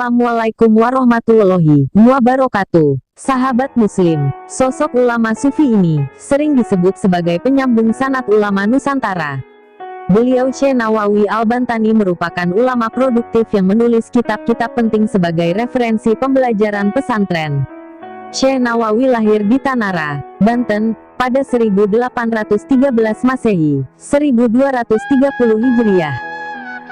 Assalamualaikum warahmatullahi wabarakatuh. Sahabat Muslim, sosok ulama sufi ini sering disebut sebagai penyambung sanad ulama Nusantara. Beliau Syekh Nawawi Al-Bantani merupakan ulama produktif yang menulis kitab-kitab penting sebagai referensi pembelajaran pesantren. Syekh Nawawi lahir di Tanara, Banten, pada 1813 Masehi, 1230 Hijriah.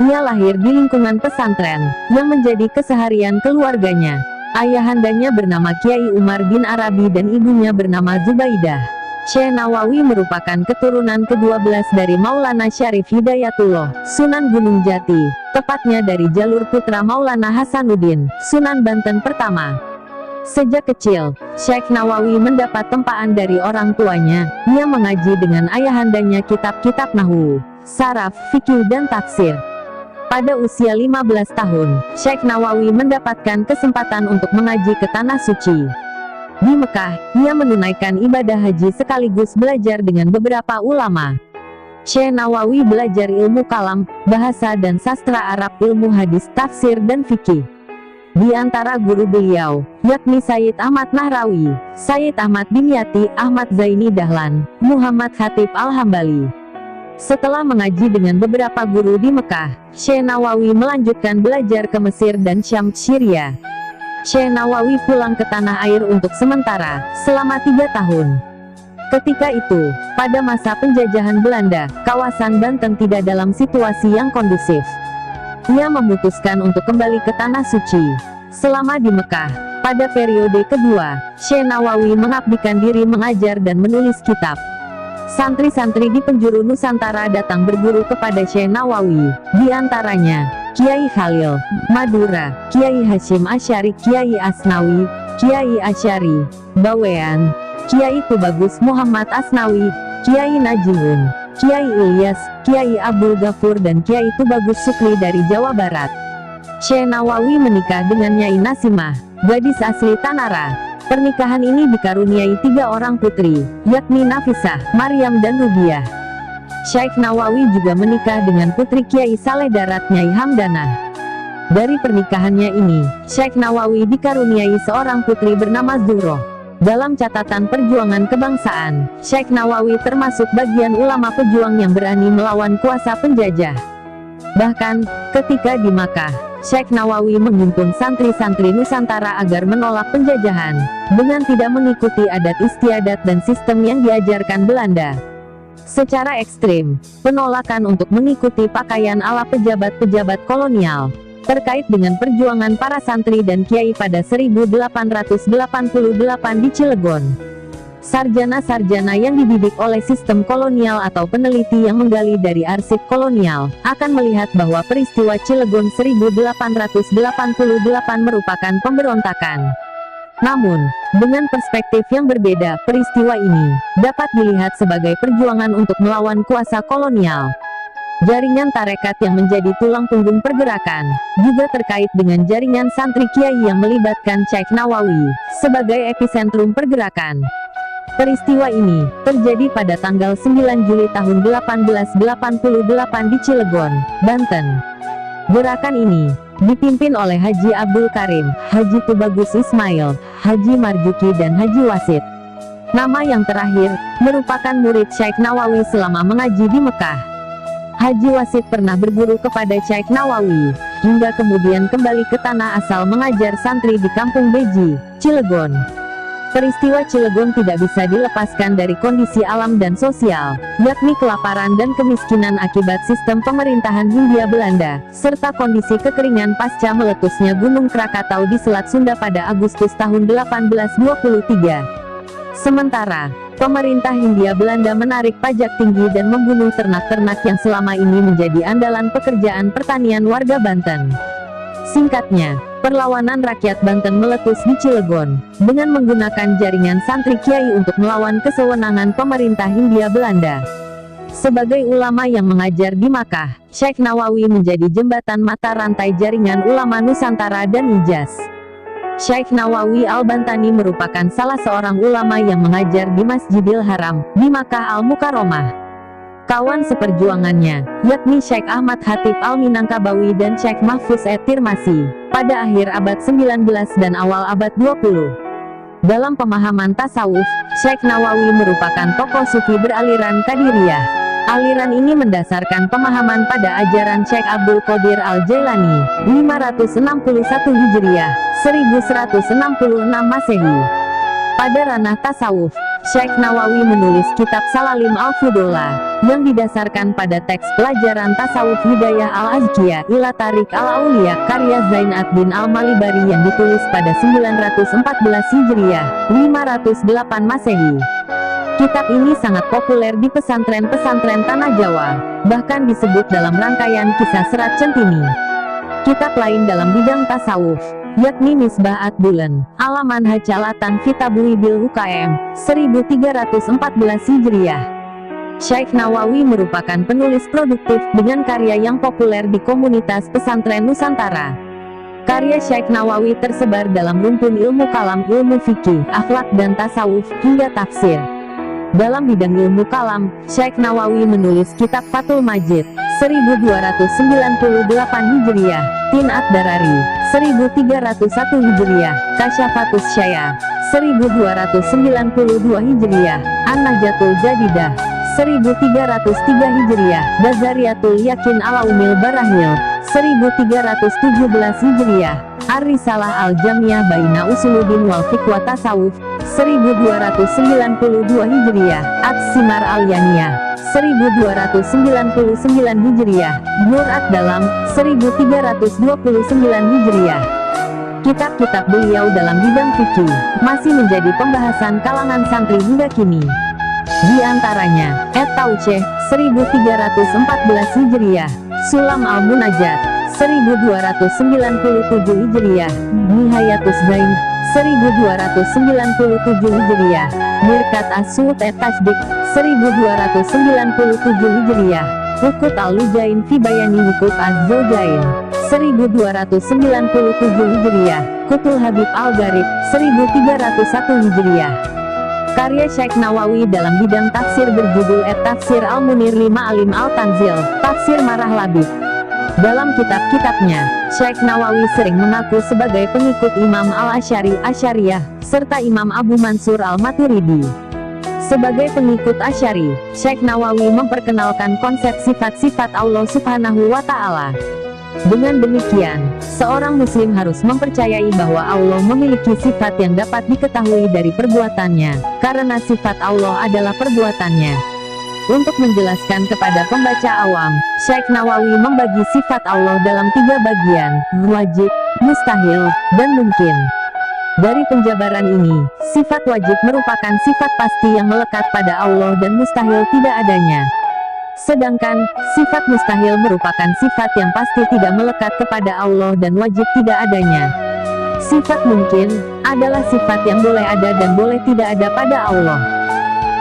Ia lahir di lingkungan pesantren, yang menjadi keseharian keluarganya. Ayahandanya bernama Kiai Umar bin Arabi dan ibunya bernama Zubaidah. Syekh Nawawi merupakan keturunan ke-12 dari Maulana Syarif Hidayatullah, Sunan Gunung Jati, tepatnya dari jalur putra Maulana Hasanuddin, Sunan Banten pertama. Sejak kecil, Syekh Nawawi mendapat tempaan dari orang tuanya. Ia mengaji dengan ayahandanya kitab-kitab nahwu, saraf, fikih dan tafsir. Pada usia 15 tahun, Syekh Nawawi mendapatkan kesempatan untuk mengaji ke Tanah Suci. Di Mekah, ia menunaikan ibadah haji sekaligus belajar dengan beberapa ulama. Syekh Nawawi belajar ilmu kalam, bahasa dan sastra Arab, ilmu hadis, tafsir dan fikih. Di antara guru beliau, yakni Sayyid Ahmad Nahrawi, Sayyid Ahmad Dimyati, Ahmad Zaini Dahlan, Muhammad Khatib Al-Hambali. Setelah mengaji dengan beberapa guru di Mekah, Syekh Nawawi melanjutkan belajar ke Mesir dan Syam, Syria. Syekh Nawawi pulang ke tanah air untuk sementara, selama 3 tahun. Ketika itu, pada masa penjajahan Belanda, kawasan Banten tidak dalam situasi yang kondusif. Ia memutuskan untuk kembali ke Tanah Suci. Selama di Mekah, pada periode kedua, Syekh Nawawi mengabdikan diri mengajar dan menulis kitab. Santri-santri di penjuru Nusantara datang berguru kepada Syekh Nawawi, di antaranya Kiai Khalil, Madura, Kiai Hashim Asy'ari, Kiai Asnawi, Kiai Asy'ari, Bawean, Kiai Tubagus Muhammad Asnawi, Kiai Najihun, Kiai Ilyas, Kiai Abdul Ghafur dan Kiai Tubagus Sukri dari Jawa Barat. Syekh Nawawi menikah dengan Nyai Nasimah, gadis asli Tanara. Pernikahan ini dikaruniai 3 orang putri, yakni Nafisah, Maryam dan Rubiah. Syekh Nawawi juga menikah dengan putri Kiai Saleh Darat, Nyai Hamdanah. Dari pernikahannya ini, Syekh Nawawi dikaruniai seorang putri bernama Zuhroh. Dalam catatan perjuangan kebangsaan, Syekh Nawawi termasuk bagian ulama pejuang yang berani melawan kuasa penjajah. Bahkan, ketika di Makkah, Syekh Nawawi menghimpun santri-santri Nusantara agar menolak penjajahan, dengan tidak mengikuti adat istiadat dan sistem yang diajarkan Belanda. Secara ekstrim, penolakan untuk mengikuti pakaian ala pejabat-pejabat kolonial, terkait dengan perjuangan para santri dan kiai pada 1888 di Cilegon. Sarjana-sarjana yang dididik oleh sistem kolonial atau peneliti yang menggali dari arsip kolonial, akan melihat bahwa peristiwa Cilegon 1888 merupakan pemberontakan. Namun, dengan perspektif yang berbeda, peristiwa ini dapat dilihat sebagai perjuangan untuk melawan kuasa kolonial. Jaringan tarekat yang menjadi tulang punggung pergerakan, juga terkait dengan jaringan santri kiai yang melibatkan Syekh Nawawi sebagai epicentrum pergerakan. Peristiwa ini terjadi pada tanggal 9 Juli tahun 1888 di Cilegon, Banten. Gerakan ini dipimpin oleh Haji Abdul Karim, Haji Tubagus Ismail, Haji Marjuki dan Haji Wasit. Nama yang terakhir merupakan murid Syekh Nawawi selama mengaji di Mekah. Haji Wasit pernah berguru kepada Syekh Nawawi, hingga kemudian kembali ke tanah asal mengajar santri di Kampung Beji, Cilegon. Peristiwa Cilegon tidak bisa dilepaskan dari kondisi alam dan sosial, yakni kelaparan dan kemiskinan akibat sistem pemerintahan Hindia Belanda, serta kondisi kekeringan pasca meletusnya Gunung Krakatau di Selat Sunda pada Agustus tahun 1823. Sementara, pemerintah Hindia Belanda menarik pajak tinggi dan membunuh ternak-ternak yang selama ini menjadi andalan pekerjaan pertanian warga Banten. Singkatnya, perlawanan rakyat Banten meletus di Cilegon, dengan menggunakan jaringan santri kiai untuk melawan kesewenangan pemerintah Hindia Belanda. Sebagai ulama yang mengajar di Makkah, Syekh Nawawi menjadi jembatan mata rantai jaringan ulama Nusantara dan Hijaz. Syekh Nawawi Al-Bantani merupakan salah seorang ulama yang mengajar di Masjidil Haram, di Makkah Al-Mukarramah. kawan seperjuangannya, yakni Syekh Ahmad Khatib Al-Minangkabawi dan Syekh Mahfuz At-Tirmasi, pada akhir abad 19 dan awal abad 20. Dalam pemahaman tasawuf, Syekh Nawawi merupakan tokoh sufi beraliran Qadiriyah. Aliran ini mendasarkan pemahaman pada ajaran Syekh Abdul Qadir Al-Jailani, 561 Hijriah, 1166 Masehi. Pada ranah tasawuf, Syekh Nawawi menulis kitab Salalim Al-Fudola, yang didasarkan pada teks pelajaran tasawuf Hidayah Al-Azkiyah ila Tarik Al-Auliya karya Zain ad-Din Al-Malibari yang ditulis pada 914 Hijriah, 508 Masehi. Kitab ini sangat populer di pesantren-pesantren Tanah Jawa, bahkan disebut dalam rangkaian kisah Serat Centini. Kitab lain dalam bidang tasawuf, yakni Misbah Ad-Dulan, Alaman Hacalatan Fitabuhi Bil UKM, 1314 Hijriah. Syekh Nawawi merupakan penulis produktif dengan karya yang populer di komunitas pesantren Nusantara. Karya Syekh Nawawi tersebar dalam rumpun ilmu kalam, ilmu fikih, akhlak dan tasawuf, hingga tafsir. Dalam bidang ilmu kalam, Syekh Nawawi menulis kitab Fathul Majid, 1298 Hijriah, Tin Ad-Darari, 1301 Hijriah, Kasyafatus Syaya, 1292 Hijriah, An-Najatul Jadidah, 1303 Hijriah, Bazariyatul Yakin ala Umil Barahil, 1317 Hijriah, Ar-Risalah Al-Jamiyah Baina Usuluddin wal Fiqh wa Tasawuf, 1292 Hijriah, At-Simar Al-Yaniyah, 1299 Hijriah, Nur Ad-Dalam, 1329 Hijriah. Kitab-kitab beliau dalam bidang fikih masih menjadi pembahasan kalangan santri hingga kini. Di antaranya, At-Tauceh, 1314 Hijriah, Sulam Al-Munajat, 1297 Hijriah, Nihayatus Zain, 1297 Hijriah, Mirkat As-Su'ud At-Tasdik, 1297 Hijriah, Hukut Al-Lujain fi Bayani Hukuk Az-Zawjain, 1297 Hijriah, Kutul Habib Al-Gharib, 1301 Hijriah. Karya Syekh Nawawi dalam bidang tafsir berjudul At-Tafsir Al-Munir li Ma'alim Al-Tanzil, Tafsir Marah Labib. Dalam kitab-kitabnya, Syekh Nawawi sering mengaku sebagai pengikut Imam Al-Asy'ari Asy'ariyah, serta Imam Abu Mansur Al-Maturidi. Sebagai pengikut Asy'ari, Syekh Nawawi memperkenalkan konsep sifat-sifat Allah Subhanahu wa Ta'ala. Dengan demikian, seorang muslim harus mempercayai bahwa Allah memiliki sifat yang dapat diketahui dari perbuatannya, karena sifat Allah adalah perbuatannya. Untuk menjelaskan kepada pembaca awam, Syekh Nawawi membagi sifat Allah dalam 3 bagian, wajib, mustahil, dan mungkin. Dari penjabaran ini, sifat wajib merupakan sifat pasti yang melekat pada Allah dan mustahil tidak adanya. Sedangkan, sifat mustahil merupakan sifat yang pasti tidak melekat kepada Allah dan wajib tidak adanya. Sifat mungkin adalah sifat yang boleh ada dan boleh tidak ada pada Allah.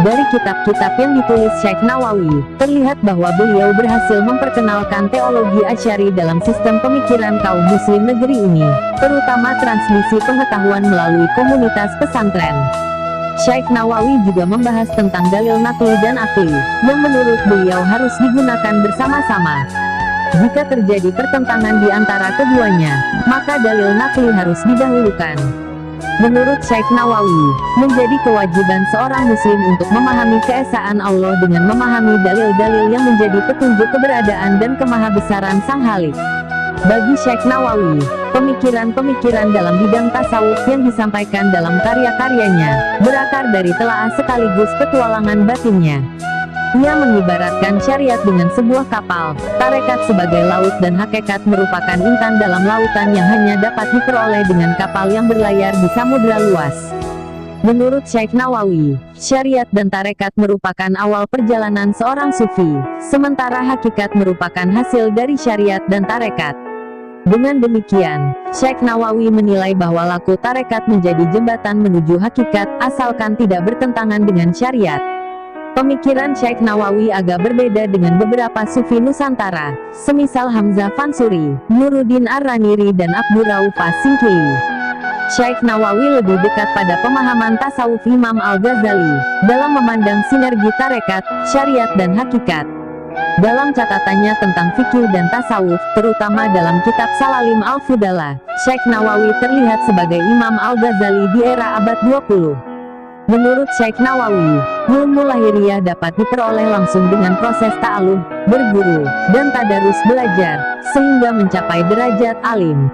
Dari kitab-kitab yang ditulis Syekh Nawawi, terlihat bahwa beliau berhasil memperkenalkan teologi Asy'ari dalam sistem pemikiran kaum muslim negeri ini, terutama transmisi pengetahuan melalui komunitas pesantren. Syekh Nawawi juga membahas tentang dalil nakli dan akli, yang menurut beliau harus digunakan bersama-sama. Jika terjadi pertentangan di antara keduanya, maka dalil nakli harus didahulukan. Menurut Syekh Nawawi, menjadi kewajiban seorang muslim untuk memahami keesaan Allah dengan memahami dalil-dalil yang menjadi petunjuk keberadaan dan kemahabesaran Sang Khalik. Bagi Syekh Nawawi, pemikiran-pemikiran dalam bidang tasawuf yang disampaikan dalam karya-karyanya, berakar dari telaah sekaligus petualangan batinnya. Ia mengibaratkan syariat dengan sebuah kapal, tarekat sebagai laut dan hakikat merupakan intan dalam lautan yang hanya dapat diperoleh dengan kapal yang berlayar di samudra luas. Menurut Syekh Nawawi, syariat dan tarekat merupakan awal perjalanan seorang sufi, sementara hakikat merupakan hasil dari syariat dan tarekat. Dengan demikian, Syekh Nawawi menilai bahwa laku tarekat menjadi jembatan menuju hakikat, asalkan tidak bertentangan dengan syariat. Pemikiran Syekh Nawawi agak berbeda dengan beberapa sufi Nusantara, semisal Hamzah Fansuri, Nuruddin Ar-Raniri dan Abdur Rauf As-Singkili. Syekh Nawawi lebih dekat pada pemahaman tasawuf Imam Al-Ghazali dalam memandang sinergi tarekat, syariat dan hakikat. Dalam catatannya tentang fikih dan tasawuf, terutama dalam kitab Salalim Al-Fudala, Syekh Nawawi terlihat sebagai Imam Al-Ghazali di era abad 20. Menurut Syekh Nawawi, ilmu lahiriah dapat diperoleh langsung dengan proses ta'alum, berguru, dan tadarus belajar, sehingga mencapai derajat alim.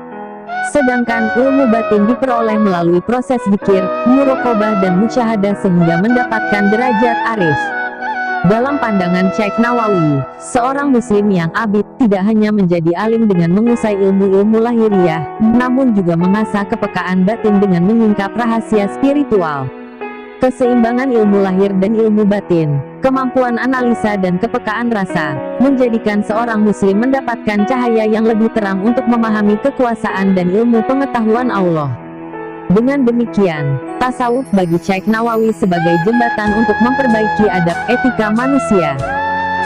Sedangkan ilmu batin diperoleh melalui proses zikir, muraqabah dan musyahadah sehingga mendapatkan derajat arif. Dalam pandangan Syekh Nawawi, seorang muslim yang abid tidak hanya menjadi alim dengan menguasai ilmu-ilmu lahiriah, namun juga mengasah kepekaan batin dengan menyingkap rahasia spiritual. Keseimbangan ilmu lahir dan ilmu batin, kemampuan analisa dan kepekaan rasa, menjadikan seorang muslim mendapatkan cahaya yang lebih terang untuk memahami kekuasaan dan ilmu pengetahuan Allah. Dengan demikian, tasawuf bagi Syekh Nawawi sebagai jembatan untuk memperbaiki adab etika manusia.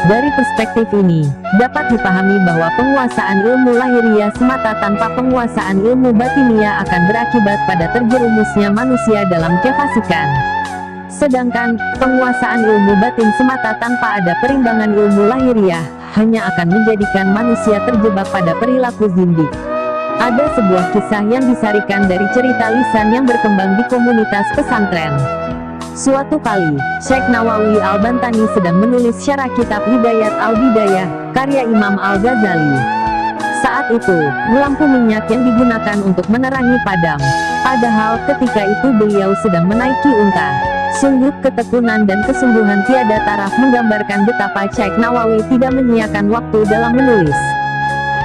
Dari perspektif ini, dapat dipahami bahwa penguasaan ilmu lahiriah semata tanpa penguasaan ilmu batiniah akan berakibat pada terjerumusnya manusia dalam kefasikan. Sedangkan, penguasaan ilmu batin semata tanpa ada perimbangan ilmu lahiriah, hanya akan menjadikan manusia terjebak pada perilaku zindik. Ada sebuah kisah yang disarikan dari cerita lisan yang berkembang di komunitas pesantren. Suatu kali, Syekh Nawawi Al-Bantani sedang menulis syarah kitab Hidayat Al-Bidayah, karya Imam Al-Ghazali. Saat itu, lampu minyak yang digunakan untuk menerangi padam. Padahal ketika itu beliau sedang menaiki unta. Sungguh ketekunan dan kesungguhan tiada taraf menggambarkan betapa Syekh Nawawi tidak menyia-nyiakan waktu dalam menulis.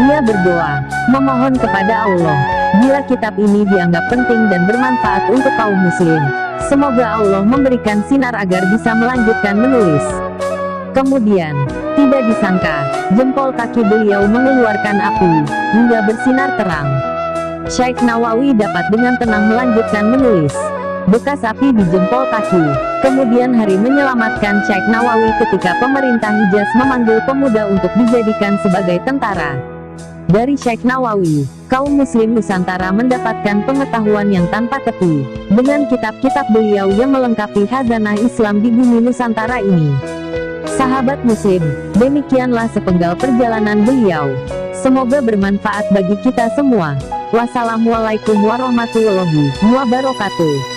Ia berdoa, memohon kepada Allah, bila kitab ini dianggap penting dan bermanfaat untuk kaum muslim, semoga Allah memberikan sinar agar bisa melanjutkan menulis. Kemudian, tidak disangka, jempol kaki beliau mengeluarkan api, hingga bersinar terang. Syekh Nawawi dapat dengan tenang melanjutkan menulis. Bekas api di jempol kaki. Kemudian hari menyelamatkan Syekh Nawawi ketika pemerintah Hijaz memanggil pemuda untuk dijadikan sebagai tentara. Dari Syekh Nawawi, kaum muslim Nusantara mendapatkan pengetahuan yang tanpa tepi, dengan kitab-kitab beliau yang melengkapi khazanah Islam di bumi Nusantara ini. Sahabat muslim, demikianlah sepenggal perjalanan beliau. Semoga bermanfaat bagi kita semua. Wassalamualaikum warahmatullahi wabarakatuh.